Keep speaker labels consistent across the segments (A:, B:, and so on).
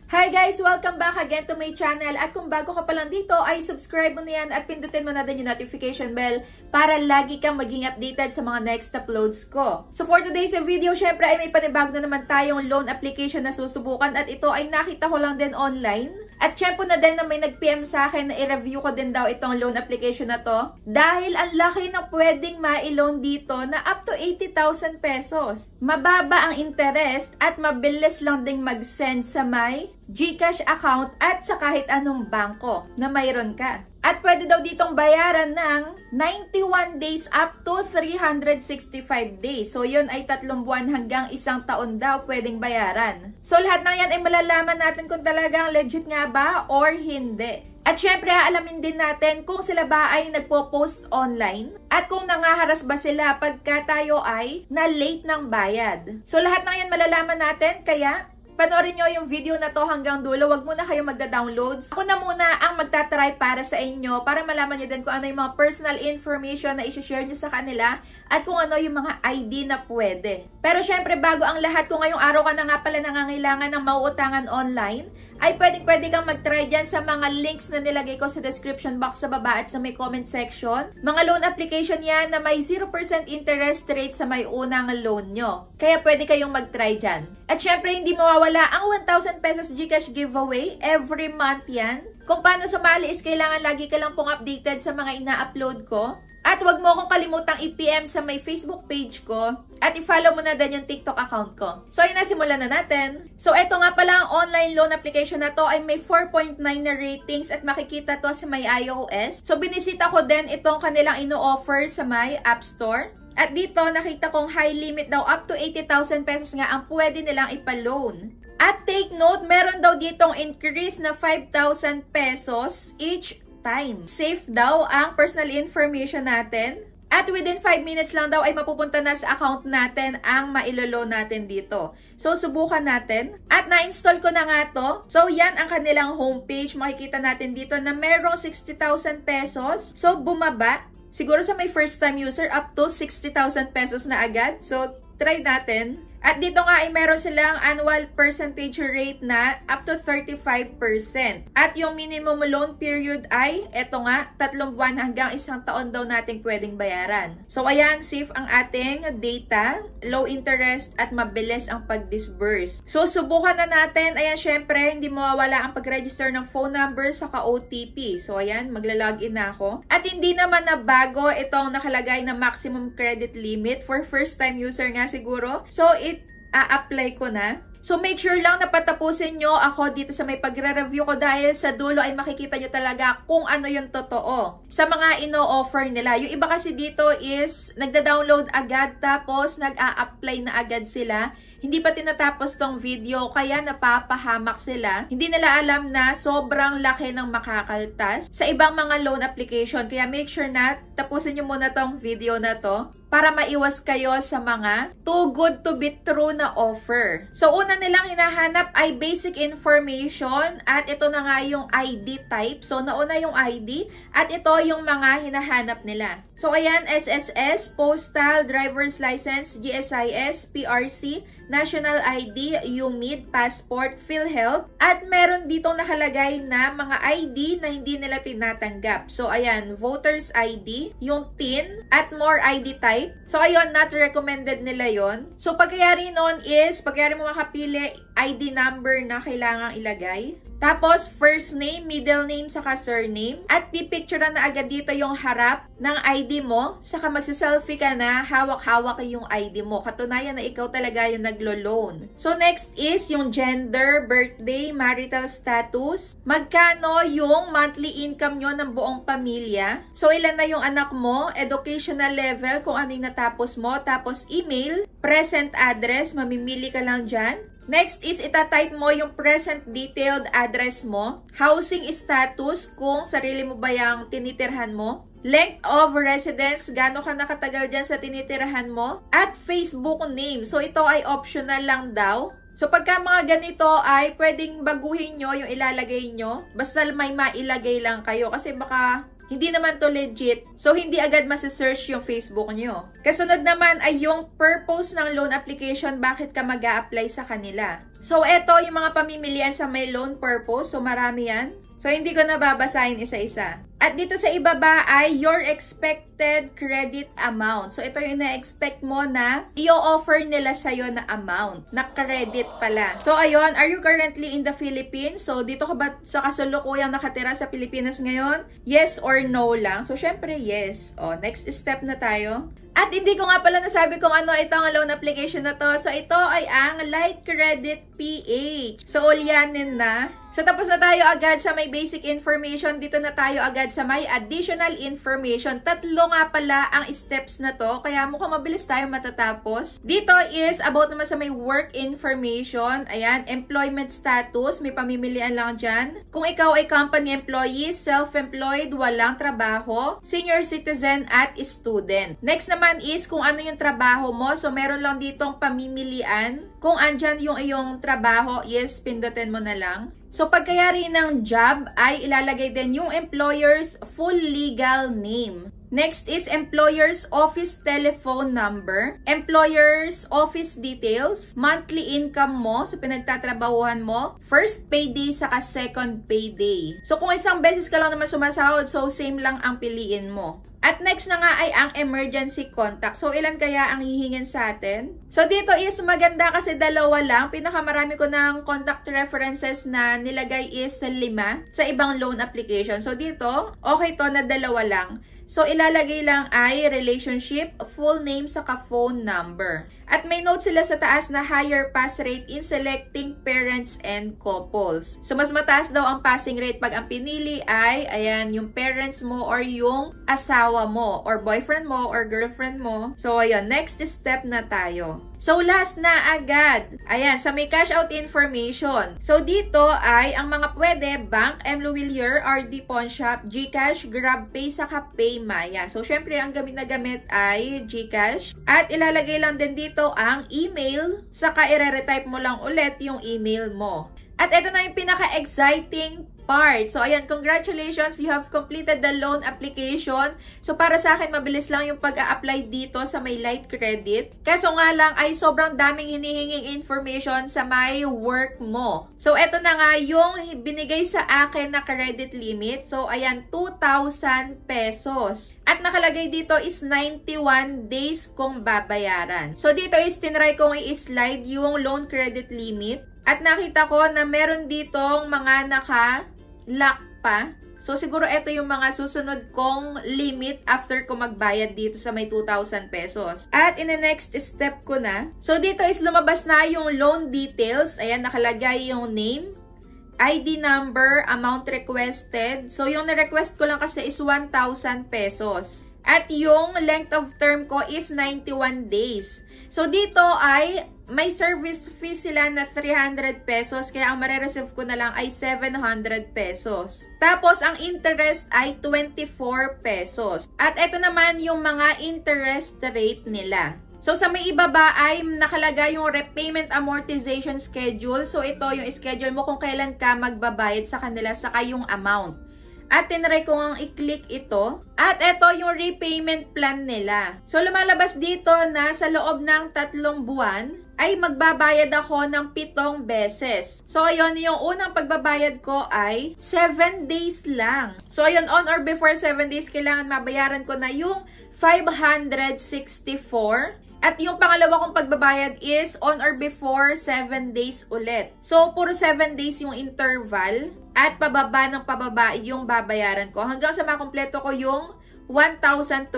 A: Hi guys! Welcome back again to my channel. At kung bago ka pa lang dito, ay subscribe mo na yan at pindutin mo na din yung notification bell para lagi kang maging updated sa mga next uploads ko. So for today's video, syempre ay may panibago na naman tayong loan application na susubukan at ito ay nakita ko lang din online. At syempre na din na may nag-PM sa akin na i-review ko din daw itong loan application na to dahil ang laki ng pwedeng ma-loan dito na up to 80,000 pesos. Mababa ang interest at mabilis lang ding mag-send sa may GCash account at sa kahit anong bangko na mayroon ka. At pwede daw ditong bayaran ng 91 days up to 365 days. So yun ay 3 buwan hanggang 1 taon daw pwedeng bayaran. So lahat ng yan ay malalaman natin kung talagang legit nga ba or hindi. At syempre, alamin din natin kung sila ba ay nagpo-post online at kung nangaharas ba sila pagka tayo ay na late ng bayad. So lahat ng yan malalaman natin, kaya panoorin nyo yung video na to hanggang dulo. Huwag muna kayo magda-downloads. Ako na muna ang magta-try para sa inyo para malaman nyo din kung ano yung mga personal information na isi-share nyo sa kanila at kung ano yung mga ID na pwede. Pero syempre, bago ang lahat, kung ngayong araw ka na nga pala nangangailangan ng mauutangan online, ay pwede kang mag-try dyan sa mga links na nilagay ko sa description box sa baba at sa may comment section. Mga loan application yan na may 0% interest rate sa may unang loan nyo. Kaya pwede kayong mag-try dyan. At syempre, hindi mawawala ang 1,000 pesos GCash giveaway. Every month yan. Kung paano sumali is kailangan lagi ka lang pong updated sa mga ina-upload ko. At wag mo akong kalimutang i-PM sa may Facebook page ko. At i-follow mo na din yung TikTok account ko. So, yun na, simulan na natin. So, eto nga pala ang online loan application na to ay may 4.9 na ratings at makikita to sa may iOS. So, binisita ko din itong kanilang ino-offer sa may App Store. At dito, nakita kong high limit daw up to 80,000 pesos nga ang pwede nilang ipaloan. At take note, meron daw ditong increase na 5,000 pesos each time. Safe daw ang personal information natin. At within 5 minutes lang daw ay mapupunta na sa account natin ang mailolo natin dito. So, subukan natin. At na-install ko na nga to. So, yan ang kanilang homepage. Makikita natin dito na merong 60,000 pesos. So, bumaba. Siguro sa may first time user, up to 60,000 pesos na agad. So, try natin. At dito nga ay meron silang annual percentage rate na up to 35%. At yung minimum loan period ay, eto nga, 3 buwan hanggang 1 taon daw nating pwedeng bayaran. So ayan, safe ang ating data, low interest at mabilis ang pag-disburse. So subukan na natin. Ayan, syempre, hindi mawawala ang pag-register ng phone number saka OTP. So ayan, magla-login na ako. At hindi naman na bago itong nakalagay na maximum credit limit for first time user nga siguro. So a-apply ko na. So, make sure lang na patapusin nyo ako dito sa may pagre-review ko dahil sa dulo ay makikita nyo talaga kung ano yung totoo sa mga ino-offer nila. Yung iba kasi dito is nagda-download agad tapos nag-a-apply na agad sila. Hindi pa tinatapos tong video kaya napapahamak sila. Hindi nila alam na sobrang laki ng makakaltas sa ibang mga loan application. Kaya make sure na tapusin nyo muna tong video na to para maiwas kayo sa mga too good to be true na offer. So, una nilang hinahanap ay basic information at ito na nga yung ID type. So, nauna yung ID at ito yung mga hinahanap nila. So, ayan, SSS, Postal, Driver's License, GSIS, PRC, National ID, UMID, Passport, PhilHealth, at meron ditong nakalagay na mga ID na hindi nila tinatanggap. So, ayan, Voter's ID, yung TIN, at more ID type. So, ayun, not recommended nila yon. So, pagkayari nun is, pagkayari mo makapili, ID number na kailangang ilagay. Tapos, first name, middle name, saka surname. At pipicturean na agad dito yung harap ng ID mo. Saka magsiselfie ka na, hawak-hawak yung ID mo. Katunayan na ikaw talaga yung naglo-loan. So, next is yung gender, birthday, marital status. Magkano yung monthly income nyo ng buong pamilya. So, ilan na yung anak mo, educational level, kung ano yung natapos mo. Tapos, email, present address, mamimili ka lang dyan. Next is itatype mo yung present detailed address mo. Housing status, kung sarili mo ba yung tinitirhan mo. Length of residence, gaano ka nakatagal dyan sa tinitirhan mo. At Facebook name. So ito ay optional lang daw. So pagka mga ganito ay pwedeng baguhin nyo yung ilalagay nyo. Basta may mailagay lang kayo kasi baka Hindi naman to legit. So, hindi agad masisearch yung Facebook nyo. Kasunod naman ay yung purpose ng loan application, bakit ka mag-a-apply sa kanila. So, eto yung mga pamimilian sa may loan purpose. So, marami yan. So, hindi ko na babasahin isa-isa. At dito sa ibaba ay your expected credit amount. So, ito yung na-expect mo na i-offer nila sa'yo na amount. Na credit pala. So, ayun, are you currently in the Philippines? So, dito ka ba sa kasalukuyang nakatira sa Pilipinas ngayon? Yes or no lang? So, syempre, yes. O, next step na tayo. At hindi ko nga pala nasabi kung ano itong loan application na to. So, ito ay ang Light Credit PH. So, ulyanin na. So, tapos na tayo agad sa may basic information. Dito na tayo agad sa may additional information. Tatlo nga pala ang steps na to. Kaya mukhang mabilis tayo matatapos. Dito is about naman sa may work information. Ayan, employment status. May pamimilian lang dyan. Kung ikaw ay company employee, self-employed, walang trabaho, senior citizen, at student. Next naman is kung ano yung trabaho mo. So, meron lang ditong pamimilian. Kung andyan yung iyong trabaho, yes, pindutin mo na lang. So, pagkayari ng job ay ilalagay din yung employer's full legal name. Next is employer's office telephone number, employer's office details, monthly income mo sa pinagtatrabahuhan mo, first payday saka second payday. So, kung isang beses ka lang naman sumasahod, so same lang ang piliin mo. At next na nga ay ang emergency contact. So, ilan kaya ang hihingin sa atin? So, dito is maganda kasi dalawa lang. Pinakamarami ko ng contact references na nilagay is 5 sa ibang loan application. So, dito, okay to na dalawa lang. So, ilalagay lang ay relationship, full name, saka phone number. At may note sila sa taas na higher pass rate in selecting parents and couples. So, mas mataas daw ang passing rate pag ang pinili ay, ayan, yung parents mo or yung asawa mo or boyfriend mo or girlfriend mo. So, ayan, next step na tayo. So, last na agad. Ayan, sa may cash out information. So, dito ay ang mga pwede, Bank, M. Luwilier, RD Pawn Shop, GCash, GrabPay, saka PayMaya. So, syempre, ang gamit na gamit ay GCash. At ilalagay lang din dito ang email, saka i-retype mo lang ulit yung email mo. At ito na yung pinaka-exciting part. So, ayan, congratulations, you have completed the loan application. So, para sa akin, mabilis lang yung pag-a-apply dito sa may light credit. Kaso nga lang ay sobrang daming hinihinging information sa may work mo. So, eto na nga yung binigay sa akin na credit limit. So, ayan, 2,000 pesos. At nakalagay dito is 91 days kong babayaran. So, dito is tinry kong i-slide yung loan credit limit. At nakita ko na meron ditong mga naka-lock pa. So, siguro ito yung mga susunod kong limit after ko magbayad dito sa may 2,000 pesos. At in the next step ko na. So, dito is lumabas na yung loan details. Ayan, nakalagay yung name, ID number, amount requested. So, yung na-request ko lang kasi is 1,000 pesos. At yung length of term ko is 91 days. So, dito ay may service fee sila na 300 pesos. Kaya ang marireceive ko na lang ay 700 pesos. Tapos, ang interest ay 24 pesos. At ito naman yung mga interest rate nila. So, sa may ibaba ay nakalagay yung repayment amortization schedule. So, ito yung schedule mo kung kailan ka magbabayad sa kanila saka yung amount. At tinry ko ang i-click ito. At ito yung repayment plan nila. So, lumalabas dito na sa loob ng 3 buwan ay magbabayad ako ng 7 beses. So, ayun, yung unang pagbabayad ko ay 7 days lang. So, ayun, on or before 7 days, kailangan mabayaran ko na yung 564. At yung pangalawa kong pagbabayad is on or before 7 days ulit. So, puro 7 days yung interval. At pababa ng pababa yung babayaran ko. Hanggang sa makumpleto ko yung 1,024.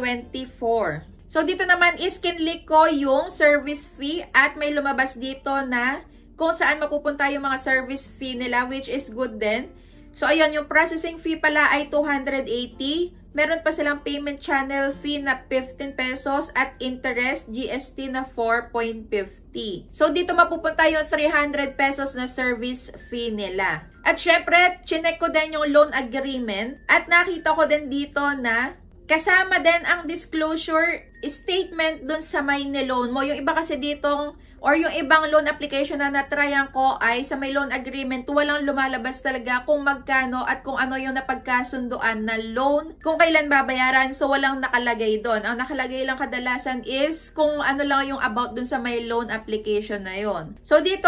A: So, dito naman is kinlik ko yung service fee. At may lumabas dito na kung saan mapupunta yung mga service fee nila, which is good din. So, ayun, yung processing fee pala ay 280. Meron pa silang payment channel fee na 15 pesos at interest GST na 4.50. So, dito mapupunta yung 300 pesos na service fee nila. At syempre, chinek ko din yung loan agreement at nakita ko din dito na kasama din ang disclosure statement dun sa may niloan mo. Yung iba kasi ditong or yung ibang loan application na natryan ko ay sa may loan agreement, walang lumalabas talaga kung magkano at kung ano yung napagkasunduan na loan, kung kailan babayaran. So, walang nakalagay doon. Ang nakalagay lang kadalasan is kung ano lang yung about dun sa may loan application na yon. So, dito,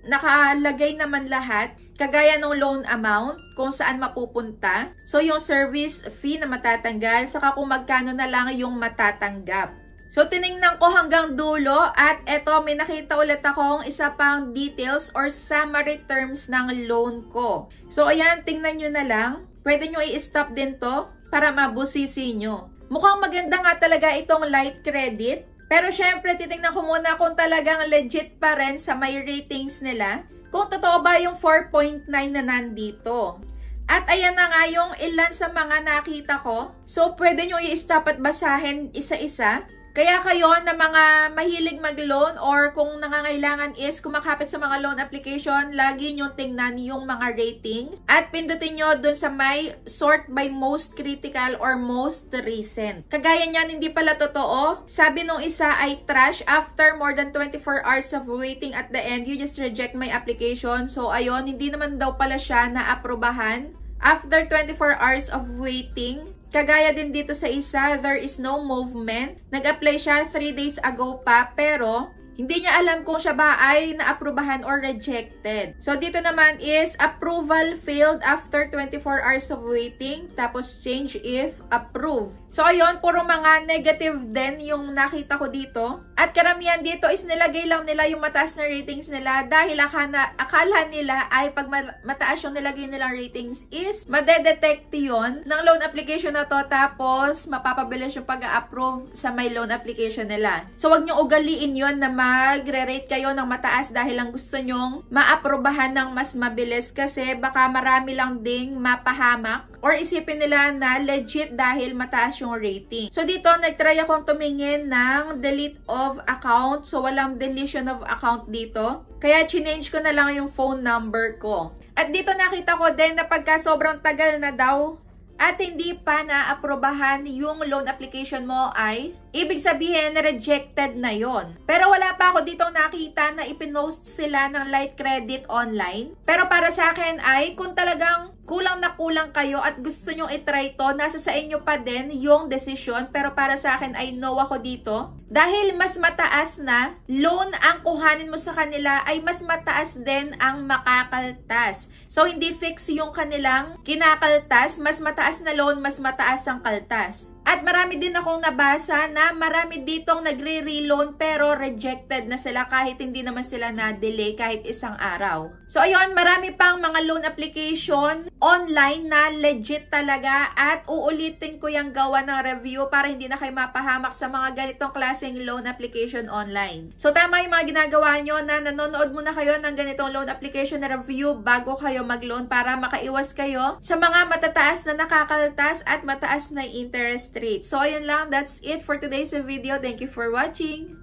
A: nakalagay naman lahat, kagaya ng loan amount, kung saan mapupunta. So, yung service fee na matatanggal, saka kung magkano na lang yung matatanggap. So, tiningnan ko hanggang dulo at eto, may nakita ulit akong isa pang details or summary terms ng loan ko. So, ayan, tingnan nyo na lang. Pwede nyo i-stop din to para mabusisi nyo. Mukhang maganda nga talaga itong light credit. Pero syempre, titingnan ko muna kung talagang legit pa rin sa may ratings nila. Kung totoo ba yung 4.9 na nandito. At ayan na nga yung ilan sa mga nakita ko. So, pwede nyo i-stop at basahin isa-isa. Kaya kayo na mga mahilig mag-loan or kung nangangailangan is kumakapit sa mga loan application, lagi nyo tingnan yung mga ratings at pindutin nyo dun sa may sort by most critical or most recent. Kagaya niyan, hindi pala totoo. Sabi nung isa ay trash. After more than 24 hours of waiting at the end, you just reject my application. So, ayun, hindi naman daw pala siya na-aprobahan. After 24 hours of waiting, kagaya din dito sa isa, there is no movement. Nag-apply siya 3 days ago pa, pero hindi niya alam kung siya ba ay naaprubahan or rejected. So, dito naman is approval failed after 24 hours of waiting. Tapos, change if approved. So, ayun, puro mga negative din yung nakita ko dito. At karamihan dito is nilagay lang nila yung mataas na ratings nila dahil akala nila ay pag mataas yung nilagay nilang ratings is madedetect yun ng loan application na to, tapos mapapabilis yung pag-approve sa may loan application nila. So, wag nyo ugaliin yun na magre-rate kayo ng mataas dahil lang gusto nyong maaprobahan ng mas mabilis, kasi baka marami lang ding mapahamak or isipin nila na legit dahil mataas yung rating. So, dito, nagtry akong tumingin ng delete of account. So, walang deletion of account dito. Kaya, chinange ko na lang yung phone number ko. At dito, nakita ko din na pagka sobrang tagal na daw at hindi pa na-aprobahan yung loan application mo ay ibig sabihin rejected na yon. Pero wala pa ako ditong nakita na ipinost sila ng light credit online. Pero para sa akin ay kung talagang kulang na kulang kayo at gusto nyong itry to, nasa sa inyo pa din yung decision. Pero para sa akin ay no ako dito. Dahil mas mataas na loan ang kuhanin mo sa kanila, ay mas mataas din ang makakaltas. So, hindi fix yung kanilang kinakaltas. Mas mataas na loan, mas mataas ang kaltas. At marami din akong nabasa na marami ditong nagre-reloan pero rejected na sila kahit hindi naman sila na-delay kahit isang araw. So ayun, marami pang mga loan application online na legit talaga at uulitin ko yung gawa ng review para hindi na kayo mapahamak sa mga ganitong klaseng loan application online. So tama yung mga ginagawa nyo na nanonood muna kayo ng ganitong loan application na review bago kayo mag-loan para makaiwas kayo sa mga matataas na nakakaltas at mataas na interest rate. So, ayun lang. That's it for today's video. Thank you for watching.